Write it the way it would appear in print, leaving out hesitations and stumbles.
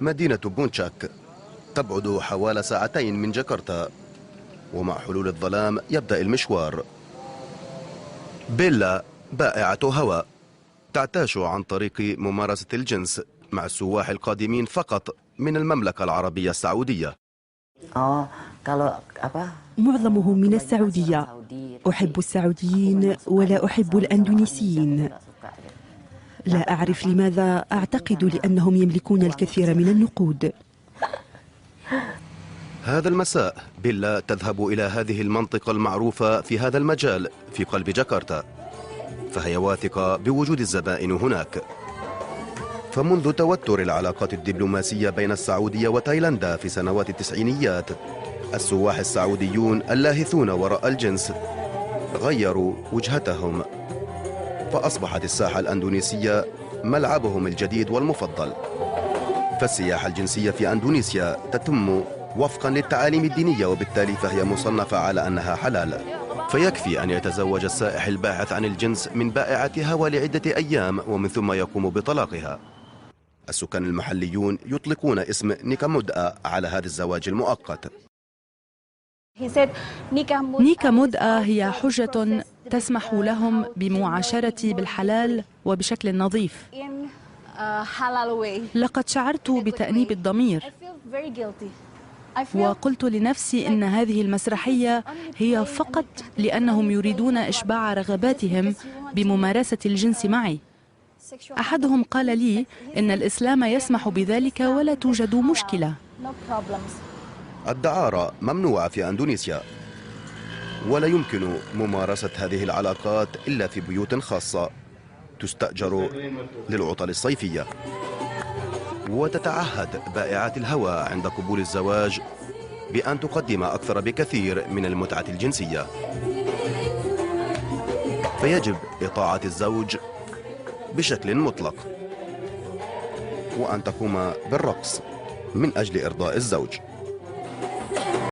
مدينة بونتشاك تبعد حوالي ساعتين من جاكرتا، ومع حلول الظلام يبدأ المشوار. بيلا بائعة هواء تعتاش عن طريق ممارسة الجنس مع السواح القادمين فقط من المملكة العربية السعودية. معظمهم من السعودية. أحب السعوديين ولا أحب الأندونيسيين. لا أعرف لماذا، أعتقد لأنهم يملكون الكثير من النقود. هذا المساء بيلا تذهب إلى هذه المنطقة المعروفة في هذا المجال في قلب جاكرتا، فهي واثقة بوجود الزبائن هناك. فمنذ توتر العلاقات الدبلوماسية بين السعودية وتايلاندا في سنوات التسعينيات، السواح السعوديون اللاهثون وراء الجنس غيروا وجهتهم، فأصبحت الساحة الأندونيسية ملعبهم الجديد والمفضل. فالسياحة الجنسية في أندونيسيا تتم وفقا للتعاليم الدينية، وبالتالي فهي مصنفة على أنها حلال. فيكفي أن يتزوج السائح الباحث عن الجنس من بائعة هوى لعدة أيام ومن ثم يقوم بطلاقها. السكان المحليون يطلقون اسم نيكا مودأ على هذا الزواج المؤقت. نيكا مودأ هي حجة تسمح لهم بمعاشرتي بالحلال وبشكل نظيف. لقد شعرت بتأنيب الضمير، وقلت لنفسي إن هذه المسرحية هي فقط لأنهم يريدون إشباع رغباتهم بممارسة الجنس معي. أحدهم قال لي إن الإسلام يسمح بذلك ولا توجد مشكلة. الدعارة ممنوعة في أندونيسيا، ولا يمكن ممارسة هذه العلاقات إلا في بيوت خاصة تستأجر للعطل الصيفية. وتتعهد بائعات الهوى عند قبول الزواج بأن تقدم أكثر بكثير من المتعة الجنسية، فيجب إطاعة الزوج بشكل مطلق، وأن تقوم بالرقص من أجل إرضاء الزوج.